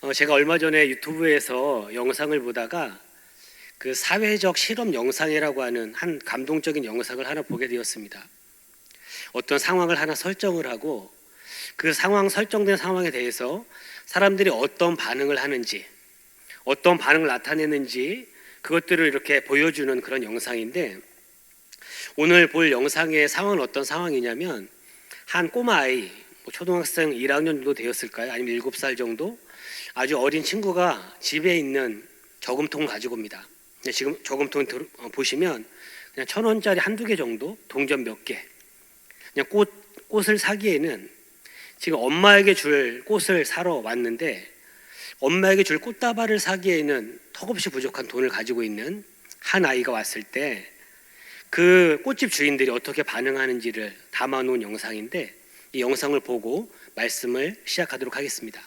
제가 얼마 전에 유튜브에서 영상을 보다가 그 사회적 실험 영상이라고 하는 한 감동적인 영상을 하나 보게 되었습니다. 어떤 상황을 하나 설정을 하고 그 설정된 상황에 대해서 사람들이 어떤 반응을 하는지, 어떤 반응을 나타내는지 그것들을 이렇게 보여주는 그런 영상인데, 오늘 볼 영상의 상황은 어떤 상황이냐면, 한 꼬마 아이, 초등학생 1학년 정도 되었을까요? 아니면 7살 정도? 아주 어린 친구가 집에 있는 저금통을 가지고 옵니다. 지금 저금통 보시면 그냥 1,000원짜리 한두 개 정도, 동전 몇 개. 그냥 꽃을 사기에는, 지금 엄마에게 줄 꽃을 사러 왔는데 엄마에게 줄 꽃다발을 사기에는 턱없이 부족한 돈을 가지고 있는 한 아이가 왔을 때 그 꽃집 주인들이 어떻게 반응하는지를 담아놓은 영상인데, 이 영상을 보고 말씀을 시작하도록 하겠습니다.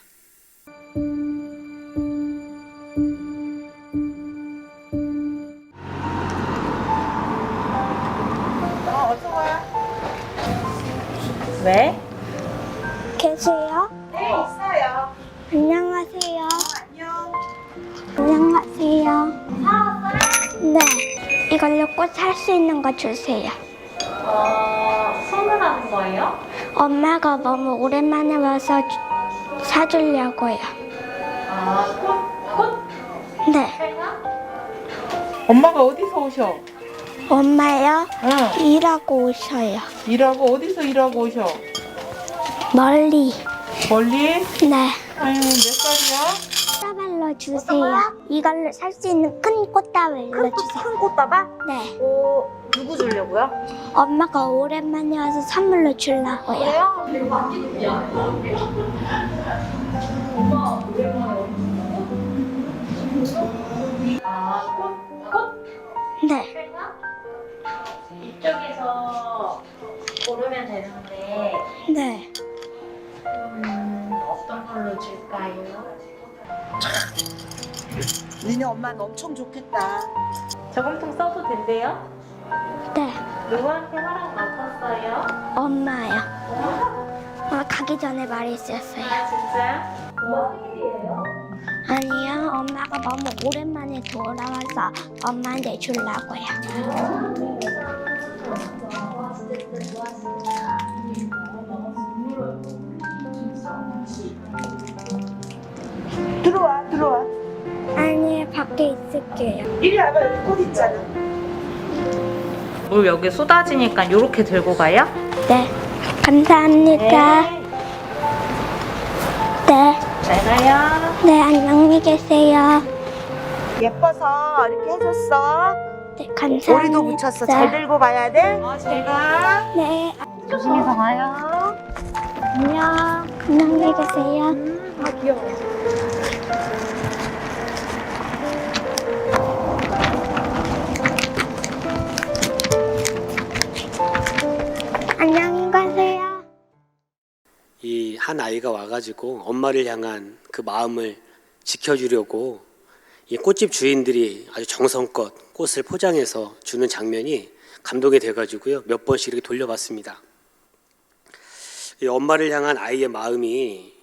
어서 와. 왜? 계세요? 네, 있어요. 안녕하세요. 안녕. 안녕하세요. 사왔어요? 네. 이걸로 꽃 살 수 있는 거 주세요. 선물하는 거예요? 엄마가 너무 오랜만에 와서 사주려고요. 꽃? 네. 엄마가 어디서 오셔? 엄마요? 응. 일하고 오셔요. 일하고 어디서 일하고 오셔? 멀리. 멀리? 네. 아유, 몇 살이야? 꽃다발로 주세요. 이걸로 살 수 있는 큰 꽃다발로 주세요. 큰 꽃다발? 네. 누구 주려고요? 엄마가 오랜만에 와서 선물로 주려고요. 그래요? 꽃? 네. 이쪽에서 고르면 되는데 네. 어떤 걸로 줄까요? 니네 엄마는 엄청 좋겠다. 저금통 써도 된대요? 네. 누구한테 허락 맡았어요? 엄마요. 가기 전에 말했었어요. 진짜요? 엄마 생일이에요? 아니요, 엄마가 너무 오랜만에 돌아와서 엄마한테 주려고요. 들어와, 들어와. 아니, 밖에 있을게요. 이리 와봐, 여기 꽃 있잖아. 물 여기 쏟아지니까 이렇게 들고 가요? 네, 감사합니다. 네, 잘 가요. 네, 안녕히 계세요. 예뻐서 이렇게 해줬어. 네, 감사합니다. 오리도 붙였어. 잘 들고 가야 돼. 잘 가. 네, 조심해서 가요. 안녕. 안녕히 계세요. 아, 귀여워. 안녕히 가세요. 이 한 아이가 와가지고 엄마를 향한 그 마음을 지켜주려고 이 꽃집 주인들이 아주 정성껏 꽃을 포장해서 주는 장면이 감동이 돼가지고요, 몇 번씩 이렇게 돌려봤습니다. 이 엄마를 향한 아이의 마음이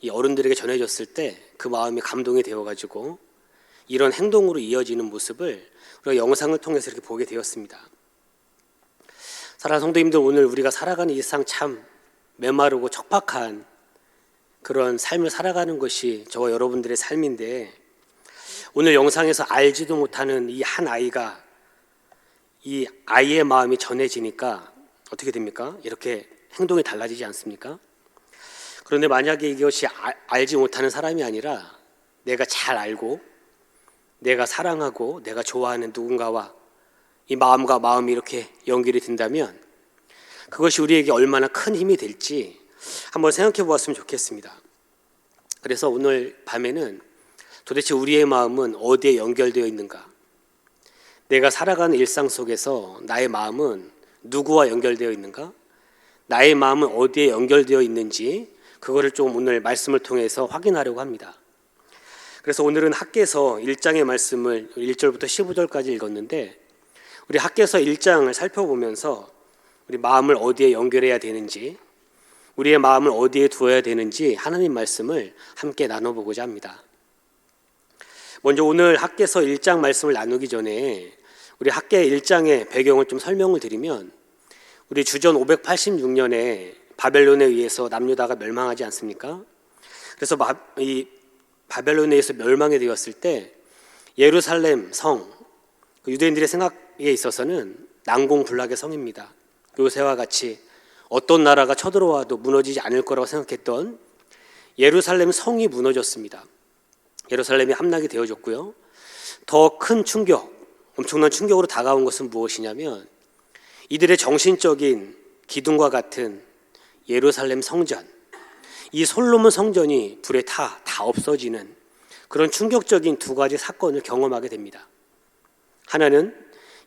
이 어른들에게 전해졌을 때 그 마음이 감동이 되어가지고 이런 행동으로 이어지는 모습을 우리가 영상을 통해서 이렇게 보게 되었습니다. 사랑하는 성도님들, 오늘 우리가 살아가는 이 세상 참 메마르고 척박한 그런 삶을 살아가는 것이 저와 여러분들의 삶인데, 오늘 영상에서 알지도 못하는 이 한 아이가, 이 아이의 마음이 전해지니까 어떻게 됩니까? 이렇게 행동이 달라지지 않습니까? 그런데 만약에 이것이 알지 못하는 사람이 아니라 내가 잘 알고 내가 사랑하고 내가 좋아하는 누군가와 이 마음과 마음이 이렇게 연결이 된다면 그것이 우리에게 얼마나 큰 힘이 될지 한번 생각해 보았으면 좋겠습니다. 그래서 오늘 밤에는 도대체 우리의 마음은 어디에 연결되어 있는가? 내가 살아가는 일상 속에서 나의 마음은 누구와 연결되어 있는가? 나의 마음은 어디에 연결되어 있는지 그거를 좀 오늘 말씀을 통해서 확인하려고 합니다. 그래서 오늘은 학개서 1장의 말씀을 1절부터 15절까지 읽었는데, 우리 학개서 1장을 살펴보면서 우리 마음을 어디에 연결해야 되는지, 우리의 마음을 어디에 두어야 되는지 하나님 말씀을 함께 나눠보고자 합니다. 먼저 오늘 학개서 1장 말씀을 나누기 전에 우리 학개 1장의 배경을 좀 설명을 드리면, 우리 주전 586년에 바벨론에 의해서 남유다가 멸망하지 않습니까? 그래서 이 바벨론에 의해서 멸망이 되었을 때 예루살렘 성, 유대인들의 생각에 있어서는 난공불락의 성입니다. 요새와 같이 어떤 나라가 쳐들어와도 무너지지 않을 거라고 생각했던 예루살렘 성이 무너졌습니다. 예루살렘이 함락이 되어졌고요. 더 큰 충격, 엄청난 충격으로 다가온 것은 무엇이냐면, 이들의 정신적인 기둥과 같은 예루살렘 성전, 이 솔로몬 성전이 불에 다 없어지는 그런 충격적인 두 가지 사건을 경험하게 됩니다. 하나는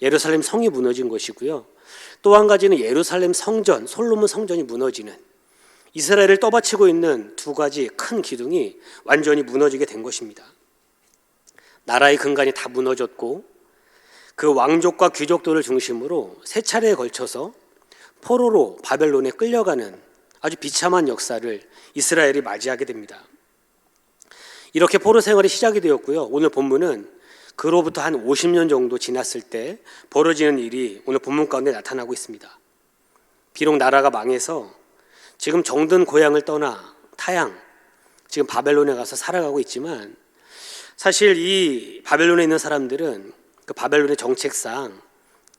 예루살렘 성이 무너진 것이고요. 또 한 가지는 예루살렘 성전, 솔로몬 성전이 무너지는, 이스라엘을 떠받치고 있는 두 가지 큰 기둥이 완전히 무너지게 된 것입니다. 나라의 근간이 다 무너졌고, 그 왕족과 귀족들을 중심으로 세 차례에 걸쳐서 포로로 바벨론에 끌려가는 아주 비참한 역사를 이스라엘이 맞이하게 됩니다. 이렇게 포로 생활이 시작이 되었고요. 오늘 본문은 그로부터 한 50년 정도 지났을 때 벌어지는 일이 오늘 본문 가운데 나타나고 있습니다. 비록 나라가 망해서 지금 정든 고향을 떠나 타향, 지금 바벨론에 가서 살아가고 있지만, 사실 이 바벨론에 있는 사람들은 그 바벨론의 정책상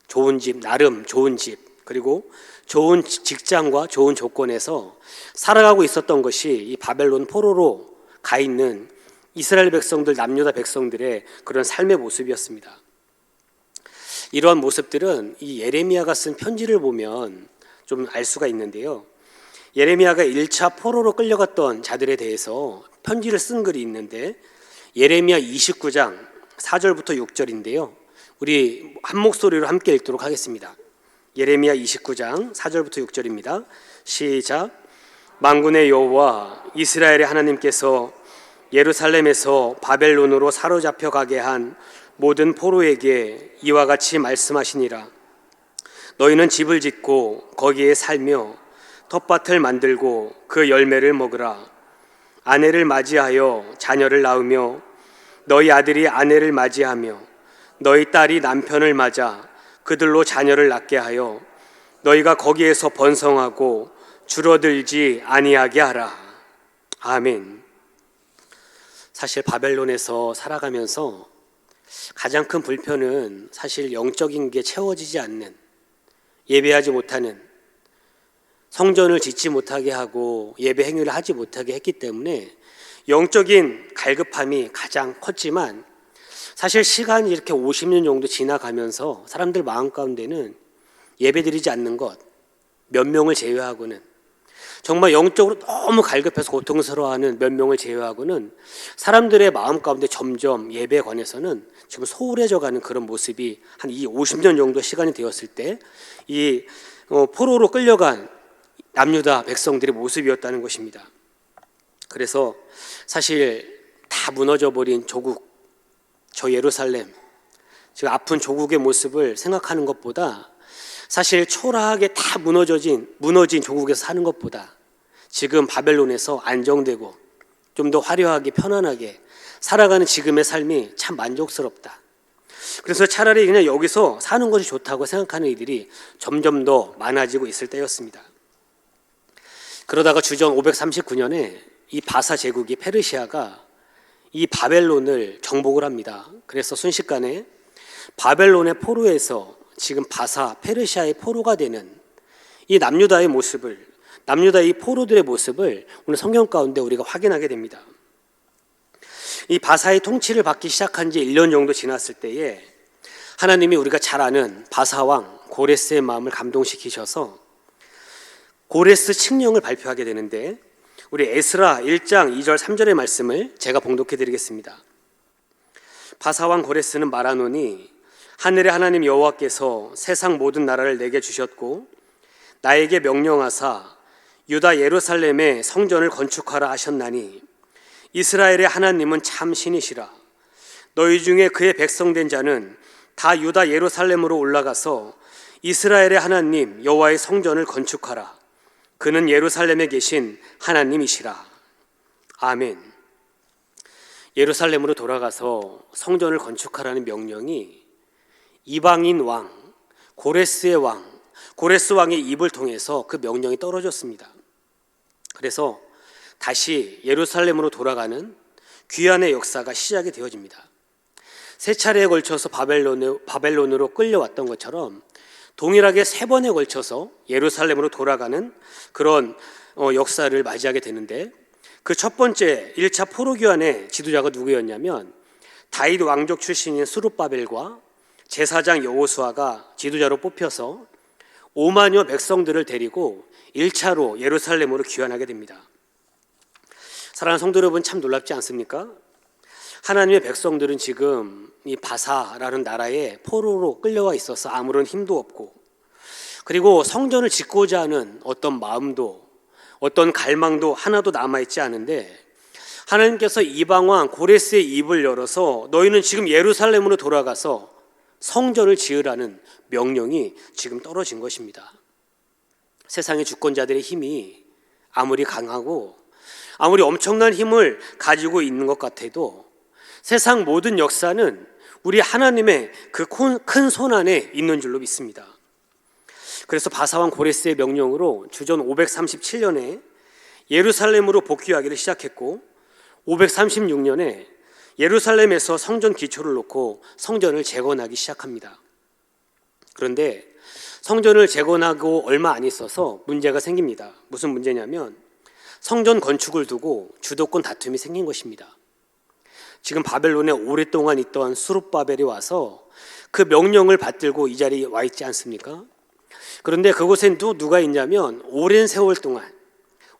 좋은 집, 나름 좋은 집, 그리고 좋은 직장과 좋은 조건에서 살아가고 있었던 것이 이 바벨론 포로로 가 있는 이스라엘 백성들, 남유다 백성들의 그런 삶의 모습이었습니다. 이러한 모습들은 이 예레미야가 쓴 편지를 보면 좀 알 수가 있는데요. 예레미야가 1차 포로로 끌려갔던 자들에 대해서 편지를 쓴 글이 있는데, 예레미야 29장 4절부터 6절인데요. 우리 한 목소리로 함께 읽도록 하겠습니다. 예레미야 29장 4절부터 6절입니다. 시작. 만군의 여호와 이스라엘의 하나님께서 예루살렘에서 바벨론으로 사로잡혀 가게 한 모든 포로에게 이와 같이 말씀하시니라. 너희는 집을 짓고 거기에 살며 텃밭을 만들고 그 열매를 먹으라. 아내를 맞이하여 자녀를 낳으며 너희 아들이 아내를 맞이하며 너희 딸이 남편을 맞아 그들로 자녀를 낳게 하여 너희가 거기에서 번성하고 줄어들지 아니하게 하라. 아멘. 사실 바벨론에서 살아가면서 가장 큰 불편은 사실 영적인 게 채워지지 않는, 예배하지 못하는, 성전을 짓지 못하게 하고 예배 행위를 하지 못하게 했기 때문에 영적인 갈급함이 가장 컸지만, 사실 시간이 이렇게 50년 정도 지나가면서 사람들 마음 가운데는 예배드리지 않는 것, 몇 명을 제외하고는, 정말 영적으로 너무 갈급해서 고통스러워하는 몇 명을 제외하고는 사람들의 마음 가운데 점점 예배에 관해서는 지금 소홀해져가는 그런 모습이 한 이 50년 정도 시간이 되었을 때 이 포로로 끌려간 남유다 백성들의 모습이었다는 것입니다. 그래서 사실 다 무너져버린 조국, 저 예루살렘, 지금 아픈 조국의 모습을 생각하는 것보다, 사실 초라하게 다 무너진 조국에서 사는 것보다 지금 바벨론에서 안정되고 좀 더 화려하게 편안하게 살아가는 지금의 삶이 참 만족스럽다. 그래서 차라리 그냥 여기서 사는 것이 좋다고 생각하는 이들이 점점 더 많아지고 있을 때였습니다. 그러다가 주전 539년에 이 바사 제국이, 페르시아가 이 바벨론을 정복을 합니다. 그래서 순식간에 바벨론의 포로에서 지금 바사, 페르시아의 포로가 되는 이 남유다의 모습을, 남유다의 이 포로들의 모습을 오늘 성경 가운데 우리가 확인하게 됩니다. 이 바사의 통치를 받기 시작한 지 1년 정도 지났을 때에 하나님이 우리가 잘 아는 바사왕 고레스의 마음을 감동시키셔서 고레스 칙령을 발표하게 되는데, 우리 에스라 1장 2절 3절의 말씀을 제가 봉독해 드리겠습니다. 바사왕 고레스는 말하노니 하늘의 하나님 여호와께서 세상 모든 나라를 내게 주셨고 나에게 명령하사 유다 예루살렘에 성전을 건축하라 하셨나니 이스라엘의 하나님은 참 신이시라. 너희 중에 그의 백성된 자는 다 유다 예루살렘으로 올라가서 이스라엘의 하나님 여호와의 성전을 건축하라. 그는 예루살렘에 계신 하나님이시라. 아멘. 예루살렘으로 돌아가서 성전을 건축하라는 명령이 이방인 왕, 고레스의 왕, 고레스 왕의 입을 통해서 그 명령이 떨어졌습니다. 그래서 다시 예루살렘으로 돌아가는 귀환의 역사가 시작이 되어집니다. 세 차례에 걸쳐서 바벨론으로 끌려왔던 것처럼 동일하게 세 번에 걸쳐서 예루살렘으로 돌아가는 그런 역사를 맞이하게 되는데, 그 첫 번째 1차 포로 귀환의 지도자가 누구였냐면 다윗 왕족 출신인 스룹바벨과 제사장 여호수아가 지도자로 뽑혀서 5만여 백성들을 데리고 1차로 예루살렘으로 귀환하게 됩니다. 사랑하는 성도 여러분, 참 놀랍지 않습니까? 하나님의 백성들은 지금 이 바사라는 나라에 포로로 끌려와 있어서 아무런 힘도 없고, 그리고 성전을 짓고자 하는 어떤 마음도 어떤 갈망도 하나도 남아있지 않은데, 하나님께서 이방왕 고레스의 입을 열어서 너희는 지금 예루살렘으로 돌아가서 성전을 지으라는 명령이 지금 떨어진 것입니다. 세상의 주권자들의 힘이 아무리 강하고 아무리 엄청난 힘을 가지고 있는 것 같아도 세상 모든 역사는 우리 하나님의 그 큰 손 안에 있는 줄로 믿습니다. 그래서 바사왕 고레스의 명령으로 주전 537년에 예루살렘으로 복귀하기를 시작했고, 536년에 예루살렘에서 성전 기초를 놓고 성전을 재건하기 시작합니다. 그런데 성전을 재건하고 얼마 안 있어서 문제가 생깁니다. 무슨 문제냐면 성전 건축을 두고 주도권 다툼이 생긴 것입니다. 지금 바벨론에 오랫동안 있던 스룹바벨이 와서 그 명령을 받들고 이 자리에 와 있지 않습니까? 그런데 그곳엔 또 누가 있냐면 오랜 세월 동안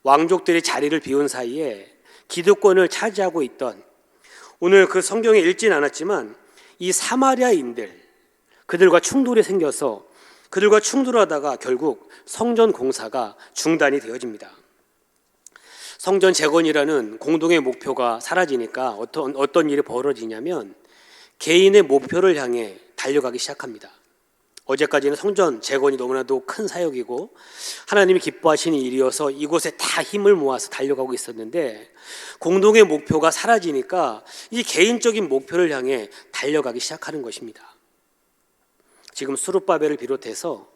왕족들이 자리를 비운 사이에 기득권을 차지하고 있던, 오늘 그 성경에 읽진 않았지만 이 사마리아인들, 그들과 충돌이 생겨서 그들과 충돌하다가 결국 성전 공사가 중단이 되어집니다. 성전 재건이라는 공동의 목표가 사라지니까 어떤 일이 벌어지냐면 개인의 목표를 향해 달려가기 시작합니다. 어제까지는 성전 재건이 너무나도 큰 사역이고 하나님이 기뻐하시는 일이어서 이곳에 다 힘을 모아서 달려가고 있었는데, 공동의 목표가 사라지니까 이 개인적인 목표를 향해 달려가기 시작하는 것입니다. 지금 스룹바벨을 비롯해서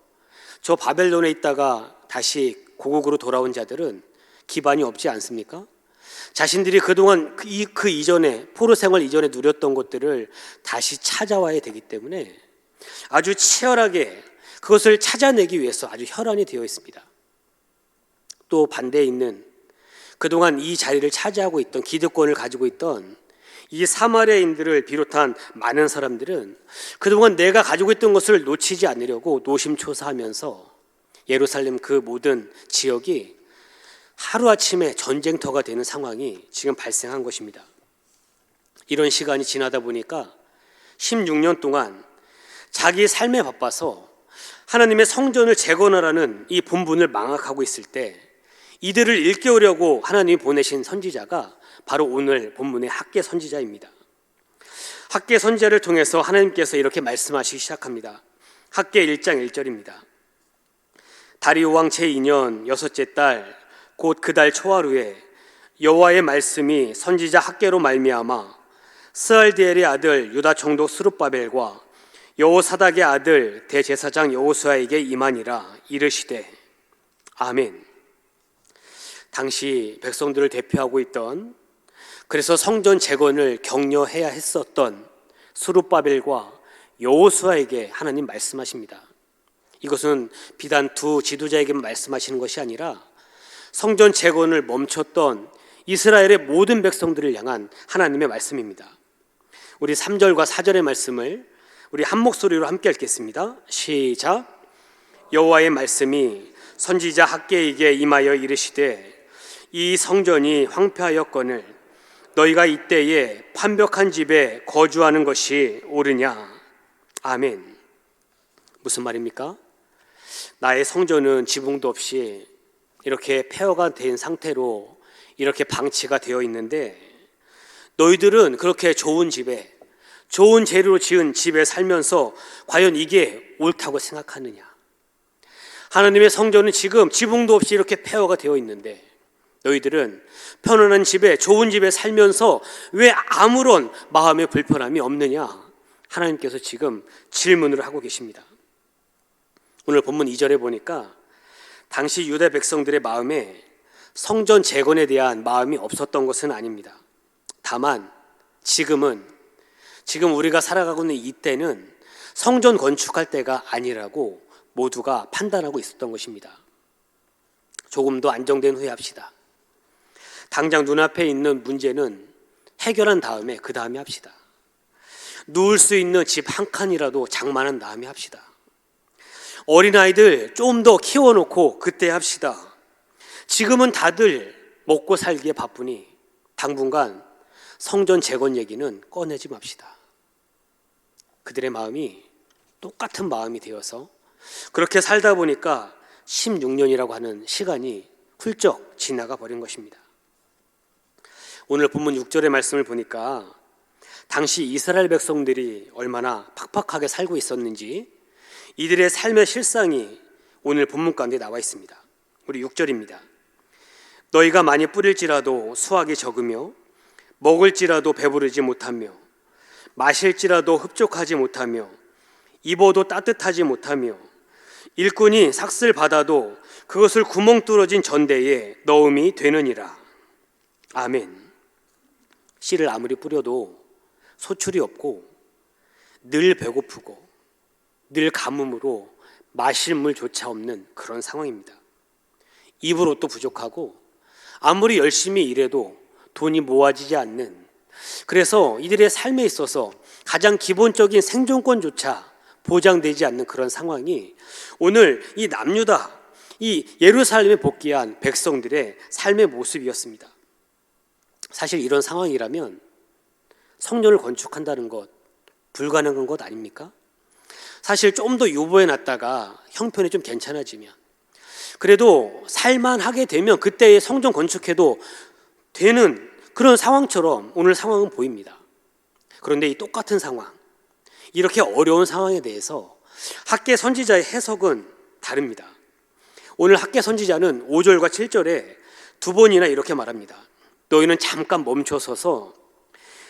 저 바벨론에 있다가 다시 고국으로 돌아온 자들은 기반이 없지 않습니까? 자신들이 그동안 그 이전에 포로 생활 이전에 누렸던 것들을 다시 찾아와야 되기 때문에 아주 치열하게 그것을 찾아내기 위해서 아주 혈안이 되어 있습니다. 또 반대에 있는 그동안 이 자리를 차지하고 있던 기득권을 가지고 있던 이 사마리아인들을 비롯한 많은 사람들은 그동안 내가 가지고 있던 것을 놓치지 않으려고 노심초사하면서 예루살렘 그 모든 지역이 하루아침에 전쟁터가 되는 상황이 지금 발생한 것입니다. 이런 시간이 지나다 보니까 16년 동안 자기 삶에 바빠서 하나님의 성전을 재건하라는 이 본분을 망각하고 있을 때 이들을 일깨우려고 하나님이 보내신 선지자가 바로 오늘 본문의 학개 선지자입니다. 학개 선지자를 통해서 하나님께서 이렇게 말씀하시기 시작합니다. 학개 1장 1절입니다. 다리오 왕 제2년 여섯째 달 곧 그 달 초하루에 여호와의 말씀이 선지자 학개로 말미암아 스알디엘의 아들 유다 총독 스룹바벨과 여호사닥의 아들 대제사장 여호수아에게 임하니라. 이르시되 아멘. 당시 백성들을 대표하고 있던, 그래서 성전 재건을 격려해야 했었던 스룹바벨과 여호수아에게 하나님 말씀하십니다. 이것은 비단 두 지도자에게만 말씀하시는 것이 아니라 성전 재건을 멈췄던 이스라엘의 모든 백성들을 향한 하나님의 말씀입니다. 우리 3절과 4절의 말씀을 우리 한 목소리로 함께 읽겠습니다. 시작. 여호와의 말씀이 선지자 학개에게 임하여 이르시되 이 성전이 황폐하였거늘 너희가 이때에 판벽한 집에 거주하는 것이 옳으냐. 아멘. 무슨 말입니까? 나의 성전은 지붕도 없이 이렇게 폐허가 된 상태로 이렇게 방치가 되어 있는데 너희들은 그렇게 좋은 집에, 좋은 재료로 지은 집에 살면서 과연 이게 옳다고 생각하느냐? 하나님의 성전은 지금 지붕도 없이 이렇게 폐허가 되어 있는데 너희들은 편안한 집에 좋은 집에 살면서 왜 아무런 마음의 불편함이 없느냐? 하나님께서 지금 질문을 하고 계십니다. 오늘 본문 2절에 보니까 당시 유다 백성들의 마음에 성전 재건에 대한 마음이 없었던 것은 아닙니다. 다만 지금 우리가 살아가고 있는 이때는 성전 건축할 때가 아니라고 모두가 판단하고 있었던 것입니다. 조금 더 안정된 후에 합시다. 당장 눈앞에 있는 문제는 해결한 다음에 그 다음에 합시다. 누울 수 있는 집 한 칸이라도 장만한 다음에 합시다. 어린아이들 좀 더 키워놓고 그때 합시다. 지금은 다들 먹고 살기에 바쁘니 당분간 성전 재건 얘기는 꺼내지 맙시다. 그들의 마음이 똑같은 마음이 되어서 그렇게 살다 보니까 16년이라고 하는 시간이 훌쩍 지나가 버린 것입니다. 오늘 본문 6절의 말씀을 보니까 당시 이스라엘 백성들이 얼마나 팍팍하게 살고 있었는지 이들의 삶의 실상이 오늘 본문 가운데 나와 있습니다. 우리 6절입니다. 너희가 많이 뿌릴지라도 수확이 적으며 먹을지라도 배부르지 못하며 마실지라도 흡족하지 못하며 입어도 따뜻하지 못하며 일꾼이 삭슬 받아도 그것을 구멍 뚫어진 전대에 넣음이 되느니라. 아멘. 씨를 아무리 뿌려도 소출이 없고 늘 배고프고 늘 가뭄으로 마실 물조차 없는 그런 상황입니다. 입을 옷도 부족하고 아무리 열심히 일해도 돈이 모아지지 않는, 그래서 이들의 삶에 있어서 가장 기본적인 생존권조차 보장되지 않는 그런 상황이 오늘 이 남유다, 이 예루살렘에 복귀한 백성들의 삶의 모습이었습니다. 사실 이런 상황이라면 성전을 건축한다는 것 불가능한 것 아닙니까? 사실 좀 더 유보해 놨다가 형편이 좀 괜찮아지면, 그래도 살만하게 되면 그때의 성전 건축해도 되는 그런 상황처럼 오늘 상황은 보입니다. 그런데 이 똑같은 상황, 이렇게 어려운 상황에 대해서 학개 선지자의 해석은 다릅니다. 오늘 학개 선지자는 5절과 7절에 두 번이나 이렇게 말합니다. 너희는 잠깐 멈춰서서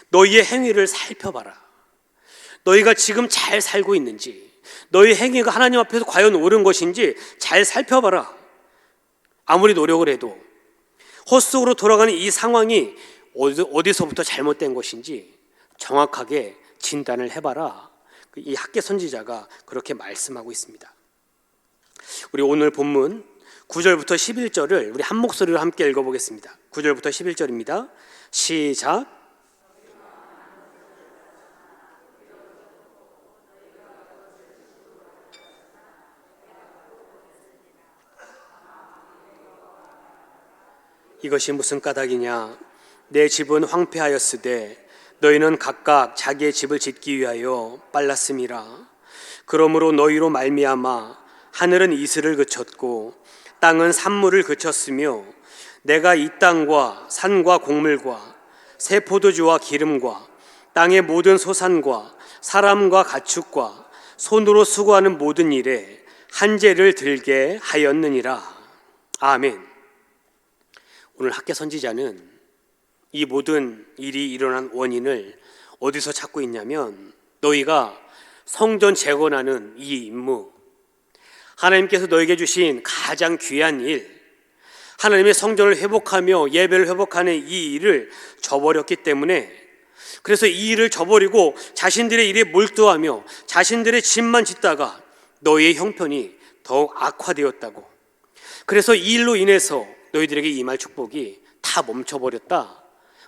너희의 행위를 살펴봐라. 너희가 지금 잘 살고 있는지, 너희 행위가 하나님 앞에서 과연 옳은 것인지 잘 살펴봐라. 아무리 노력을 해도 헛속으로 돌아가는 이 상황이 어디서부터 잘못된 것인지 정확하게 진단을 해봐라. 이 학개 선지자가 그렇게 말씀하고 있습니다. 우리 오늘 본문 9절부터 11절을 우리 한 목소리로 함께 읽어보겠습니다. 9절부터 11절입니다. 시작. 이것이 무슨 까닭이냐? 내 집은 황폐하였으되 너희는 각각 자기의 집을 짓기 위하여 빨랐음이라. 그러므로 너희로 말미암아 하늘은 이슬을 그쳤고 땅은 산물을 그쳤으며 내가 이 땅과 산과 곡물과 새 포도주와 기름과 땅의 모든 소산과 사람과 가축과 손으로 수고하는 모든 일에 한재를 들게 하였느니라. 아멘. 오늘 학개 선지자는 이 모든 일이 일어난 원인을 어디서 찾고 있냐면, 너희가 성전 재건하는 이 임무, 하나님께서 너에게 주신 가장 귀한 일, 하나님의 성전을 회복하며 예배를 회복하는 이 일을 저버렸기 때문에, 그래서 이 일을 저버리고 자신들의 일에 몰두하며 자신들의 집만 짓다가 너희의 형편이 더욱 악화되었다고, 그래서 이 일로 인해서 너희들에게 임할 축복이 다 멈춰버렸다.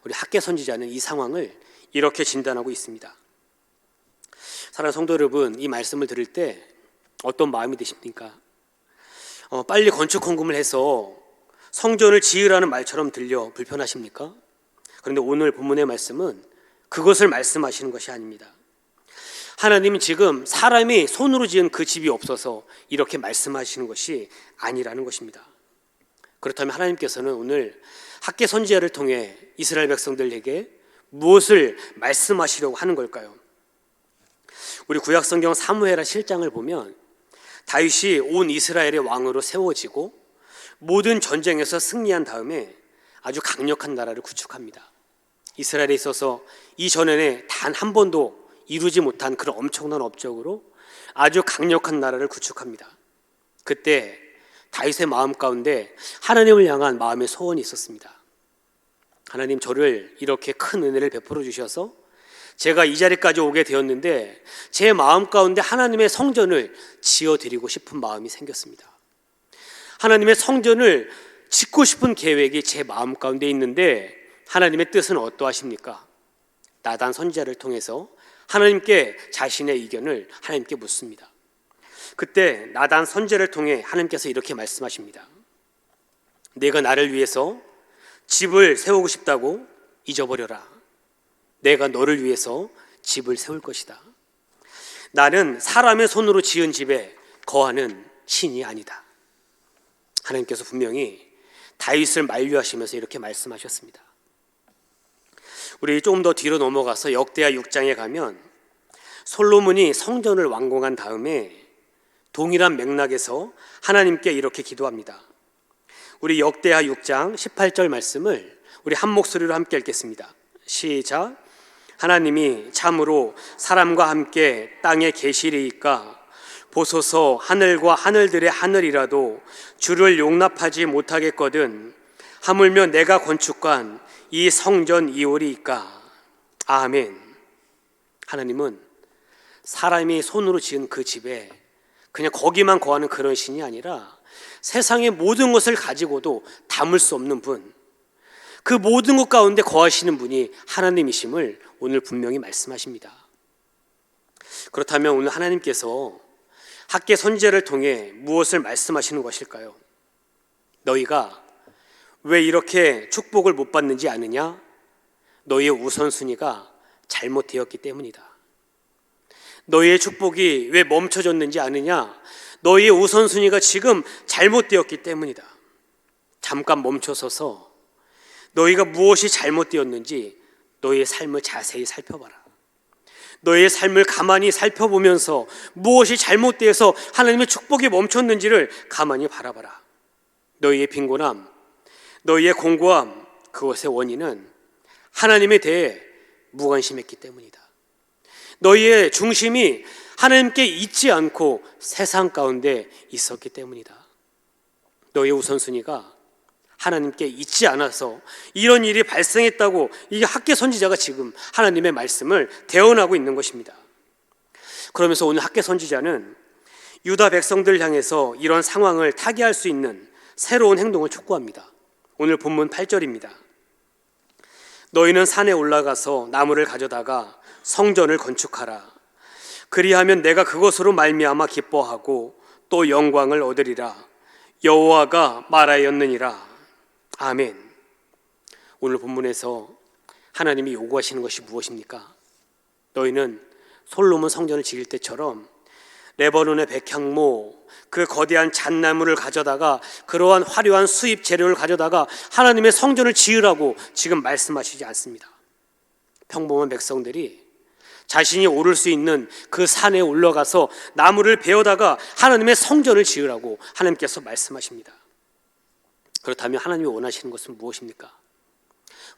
우리 학개 선지자는 이 상황을 이렇게 진단하고 있습니다. 사랑하는 성도 여러분, 이 말씀을 들을 때 어떤 마음이 드십니까? 빨리 건축 헌금을 해서 성전을 지으라는 말처럼 들려 불편하십니까? 그런데 오늘 본문의 말씀은 그것을 말씀하시는 것이 아닙니다. 하나님은 지금 사람이 손으로 지은 그 집이 없어서 이렇게 말씀하시는 것이 아니라는 것입니다. 그렇다면 하나님께서는 오늘 학개 선지자를 통해 이스라엘 백성들에게 무엇을 말씀하시려고 하는 걸까요? 우리 구약성경 사무엘하 실장을 보면 다윗이 온 이스라엘의 왕으로 세워지고 모든 전쟁에서 승리한 다음에 아주 강력한 나라를 구축합니다. 이스라엘에 있어서 이전에는 단 한 번도 이루지 못한 그런 엄청난 업적으로 아주 강력한 나라를 구축합니다. 그때 다윗의 마음 가운데 하나님을 향한 마음의 소원이 있었습니다. 하나님, 저를 이렇게 큰 은혜를 베풀어 주셔서 제가 이 자리까지 오게 되었는데 제 마음 가운데 하나님의 성전을 지어드리고 싶은 마음이 생겼습니다. 하나님의 성전을 짓고 싶은 계획이 제 마음 가운데 있는데 하나님의 뜻은 어떠하십니까? 나단 선지자를 통해서 하나님께 자신의 의견을 하나님께 묻습니다. 그때 나단 선지자를 통해 하나님께서 이렇게 말씀하십니다. 내가 나를 위해서 집을 세우고 싶다고 잊어버려라. 내가 너를 위해서 집을 세울 것이다. 나는 사람의 손으로 지은 집에 거하는 신이 아니다. 하나님께서 분명히 다윗을 만류하시면서 이렇게 말씀하셨습니다. 우리 조금 더 뒤로 넘어가서 역대하 6장에 가면 솔로몬이 성전을 완공한 다음에 동일한 맥락에서 하나님께 이렇게 기도합니다. 우리 역대하 6장 18절 말씀을 우리 한 목소리로 함께 읽겠습니다. 시작. 하나님이 참으로 사람과 함께 땅에 계시리이까 보소서 하늘과 하늘들의 하늘이라도 주를 용납하지 못하겠거든 하물며 내가 건축한 이 성전 이오리이까. 아멘. 하나님은 사람이 손으로 지은 그 집에 그냥 거기만 거하는 그런 신이 아니라 세상의 모든 것을 가지고도 담을 수 없는 분, 그 모든 것 가운데 거하시는 분이 하나님이심을 오늘 분명히 말씀하십니다. 그렇다면 오늘 하나님께서 학개 선지자를 통해 무엇을 말씀하시는 것일까요? 너희가 왜 이렇게 축복을 못 받는지 아느냐? 너희의 우선순위가 잘못되었기 때문이다. 너희의 축복이 왜 멈춰졌는지 아느냐? 너희의 우선순위가 지금 잘못되었기 때문이다. 잠깐 멈춰서서 너희가 무엇이 잘못되었는지 너희의 삶을 자세히 살펴봐라. 너희의 삶을 가만히 살펴보면서 무엇이 잘못되어서 하나님의 축복이 멈췄는지를 가만히 바라봐라. 너희의 빈곤함, 너희의 공고함, 그것의 원인은 하나님에 대해 무관심했기 때문이다. 너희의 중심이 하나님께 있지 않고 세상 가운데 있었기 때문이다. 너희의 우선순위가 하나님께 있지 않아서 이런 일이 발생했다고 이 학개 선지자가 지금 하나님의 말씀을 대언하고 있는 것입니다. 그러면서 오늘 학개 선지자는 유다 백성들을 향해서 이런 상황을 타개할 수 있는 새로운 행동을 촉구합니다. 오늘 본문 8절입니다. 너희는 산에 올라가서 나무를 가져다가 성전을 건축하라. 그리하면 내가 그것으로 말미암아 기뻐하고 또 영광을 얻으리라. 여호와가 말하였느니라. 아멘. 오늘 본문에서 하나님이 요구하시는 것이 무엇입니까? 너희는 솔로몬 성전을 지을 때처럼 레바논의 백향모, 그 거대한 잣나무를 가져다가 그러한 화려한 수입 재료를 가져다가 하나님의 성전을 지으라고 지금 말씀하시지 않습니다. 평범한 백성들이 자신이 오를 수 있는 그 산에 올라가서 나무를 베어다가 하나님의 성전을 지으라고 하나님께서 말씀하십니다. 그렇다면 하나님이 원하시는 것은 무엇입니까?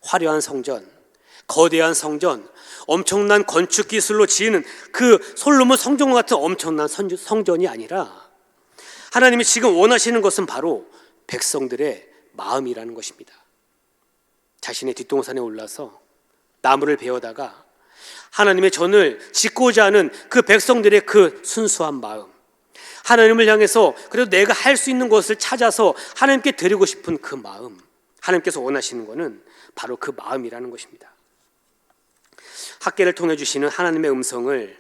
화려한 성전, 거대한 성전, 엄청난 건축 기술로 지은 그 솔로몬 성전 같은 엄청난 성전이 아니라 하나님이 지금 원하시는 것은 바로 백성들의 마음이라는 것입니다. 자신의 뒷동산에 올라서 나무를 베어다가 하나님의 전을 짓고자 하는 그 백성들의 그 순수한 마음, 하나님을 향해서 그래도 내가 할 수 있는 것을 찾아서 하나님께 드리고 싶은 그 마음, 하나님께서 원하시는 것은 바로 그 마음이라는 것입니다. 학개를 통해 주시는 하나님의 음성을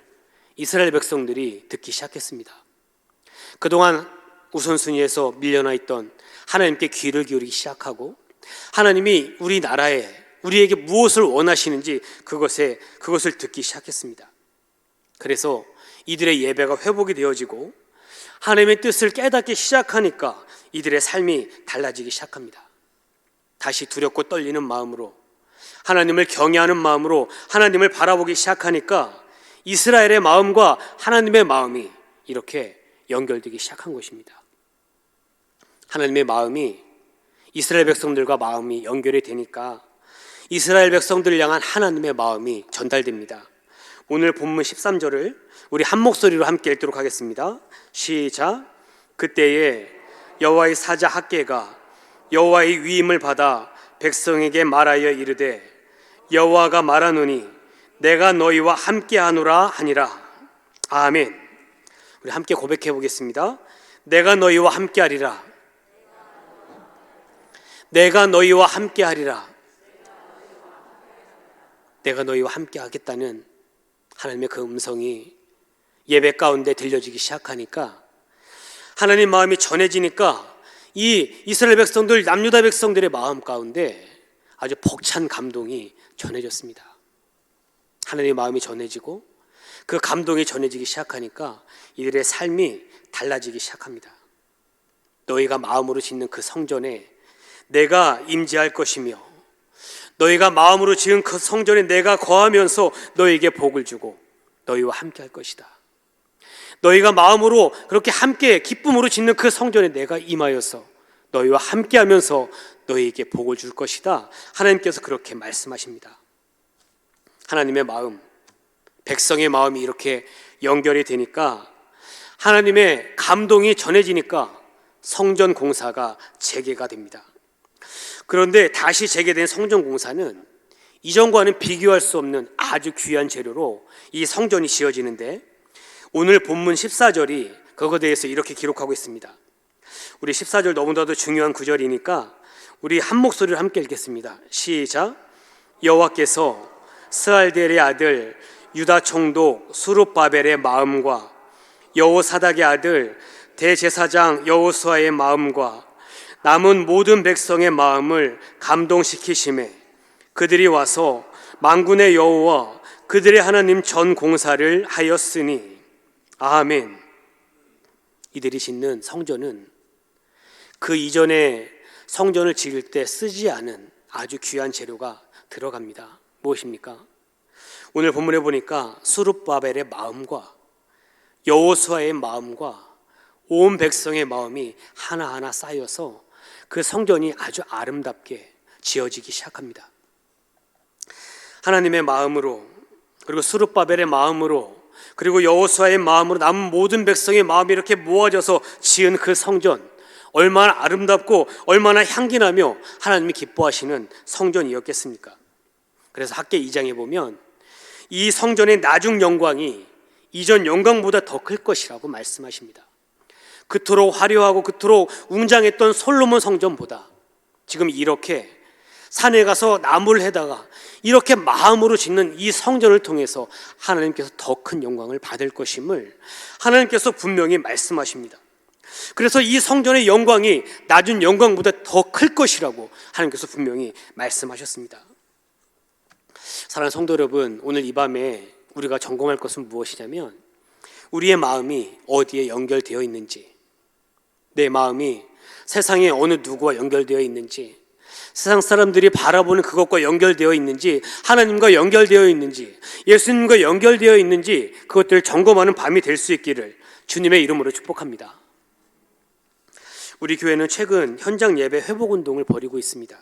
이스라엘 백성들이 듣기 시작했습니다. 그동안 우선순위에서 밀려나 있던 하나님께 귀를 기울이기 시작하고 하나님이 우리 나라에 우리에게 무엇을 원하시는지 그것을 듣기 시작했습니다. 그래서 이들의 예배가 회복이 되어지고 하나님의 뜻을 깨닫기 시작하니까 이들의 삶이 달라지기 시작합니다. 다시 두렵고 떨리는 마음으로 하나님을 경외하는 마음으로 하나님을 바라보기 시작하니까 이스라엘의 마음과 하나님의 마음이 이렇게 연결되기 시작한 것입니다. 하나님의 마음이 이스라엘 백성들과 마음이 연결이 되니까 이스라엘 백성들을 향한 하나님의 마음이 전달됩니다. 오늘 본문 13절을 우리 한 목소리로 함께 읽도록 하겠습니다. 시작. 그때에 여호와의 사자 학개가 여호와의 위임을 받아 백성에게 말하여 이르되 여호와가 말하노니 내가 너희와 함께하노라 하니라. 아멘. 우리 함께 고백해 보겠습니다. 내가 너희와 함께하리라. 내가 너희와 함께하리라. 내가 너희와 함께하겠다는 하나님의 그 음성이 예배 가운데 들려지기 시작하니까 하나님 마음이 전해지니까 이 이스라엘 백성들, 남유다 백성들의 마음 가운데 아주 벅찬 감동이 전해졌습니다. 하나님의 마음이 전해지고 그 감동이 전해지기 시작하니까 이들의 삶이 달라지기 시작합니다. 너희가 마음으로 짓는 그 성전에 내가 임재할 것이며 너희가 마음으로 지은 그 성전에 내가 거하면서 너희에게 복을 주고 너희와 함께 할 것이다. 너희가 마음으로 그렇게 함께 기쁨으로 짓는 그 성전에 내가 임하여서 너희와 함께 하면서 너희에게 복을 줄 것이다. 하나님께서 그렇게 말씀하십니다. 하나님의 마음, 백성의 마음이 이렇게 연결이 되니까 하나님의 감동이 전해지니까 성전 공사가 재개가 됩니다. 그런데 다시 재개된 성전 공사는 이전과는 비교할 수 없는 아주 귀한 재료로 이 성전이 지어지는데 오늘 본문 14절이 그것에 대해서 이렇게 기록하고 있습니다. 우리 14절 너무나도 중요한 구절이니까 우리 한 목소리로 함께 읽겠습니다. 시작. 여호와께서 스알델의 아들 유다 총독 수룹바벨의 마음과 여호사닥의 아들 대제사장 여호수아의 마음과 남은 모든 백성의 마음을 감동시키심에 그들이 와서 만군의 여호와 그들의 하나님 전 공사를 하였으니. 아멘. 이들이 짓는 성전은 그 이전에 성전을 지을 때 쓰지 않은 아주 귀한 재료가 들어갑니다. 무엇입니까? 오늘 본문에 보니까 수룹바벨의 마음과 여호수아의 마음과 온 백성의 마음이 하나하나 쌓여서 그 성전이 아주 아름답게 지어지기 시작합니다. 하나님의 마음으로, 그리고 수룹바벨의 마음으로, 그리고 여호수아의 마음으로 남은 모든 백성의 마음이 이렇게 모아져서 지은 그 성전, 얼마나 아름답고 얼마나 향기나며 하나님이 기뻐하시는 성전이었겠습니까? 그래서 학개 2장에 보면 이 성전의 나중 영광이 이전 영광보다 더 클 것이라고 말씀하십니다. 그토록 화려하고 그토록 웅장했던 솔로몬 성전보다 지금 이렇게 산에 가서 나무를 해다가 이렇게 마음으로 짓는 이 성전을 통해서 하나님께서 더 큰 영광을 받을 것임을 하나님께서 분명히 말씀하십니다. 그래서 이 성전의 영광이 낮은 영광보다 더 클 것이라고 하나님께서 분명히 말씀하셨습니다. 사랑하는 성도 여러분, 오늘 이 밤에 우리가 점검할 것은 무엇이냐면 우리의 마음이 어디에 연결되어 있는지, 내 마음이 세상에 어느 누구와 연결되어 있는지, 세상 사람들이 바라보는 그것과 연결되어 있는지, 하나님과 연결되어 있는지, 예수님과 연결되어 있는지 그것들을 점검하는 밤이 될 수 있기를 주님의 이름으로 축복합니다. 우리 교회는 최근 현장 예배 회복 운동을 벌이고 있습니다.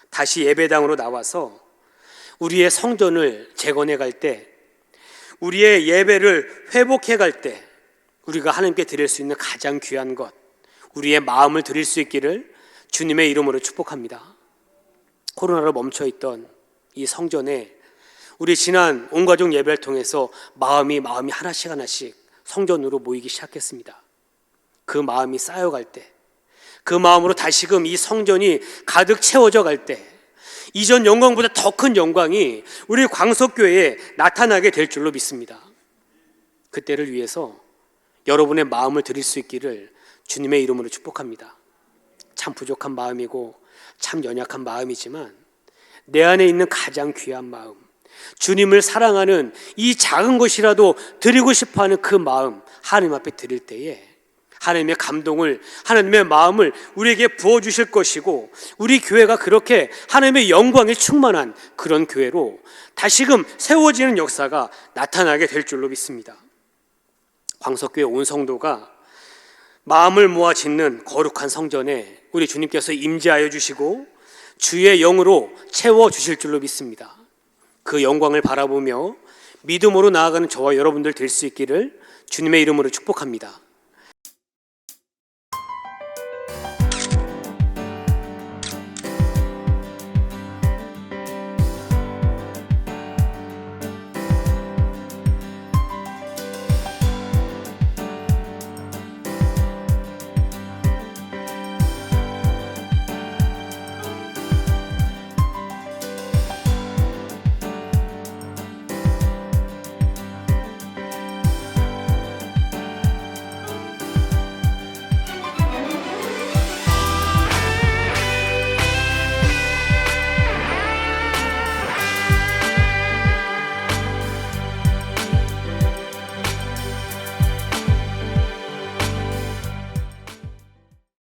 다시 예배당으로 나와서 우리의 성전을 재건해 갈 때, 우리의 예배를 회복해 갈 때 우리가 하나님께 드릴 수 있는 가장 귀한 것, 우리의 마음을 드릴 수 있기를 주님의 이름으로 축복합니다. 코로나로 멈춰있던 이 성전에 우리 지난 온가족 예배를 통해서 마음이 하나씩 성전으로 모이기 시작했습니다. 그 마음이 쌓여갈 때, 그 마음으로 다시금 이 성전이 가득 채워져 갈 때 이전 영광보다 더 큰 영광이 우리 광석교회에 나타나게 될 줄로 믿습니다. 그때를 위해서 여러분의 마음을 드릴 수 있기를 주님의 이름으로 축복합니다. 참 부족한 마음이고 참 연약한 마음이지만 내 안에 있는 가장 귀한 마음, 주님을 사랑하는 이 작은 것이라도 드리고 싶어하는 그 마음 하나님 앞에 드릴 때에 하나님의 감동을, 하나님의 마음을 우리에게 부어주실 것이고 우리 교회가 그렇게 하나님의 영광에 충만한 그런 교회로 다시금 세워지는 역사가 나타나게 될 줄로 믿습니다. 광석교회 온 성도가 마음을 모아 짓는 거룩한 성전에 우리 주님께서 임재하여 주시고 주의 영으로 채워 주실 줄로 믿습니다. 그 영광을 바라보며 믿음으로 나아가는 저와 여러분들 될 수 있기를 주님의 이름으로 축복합니다.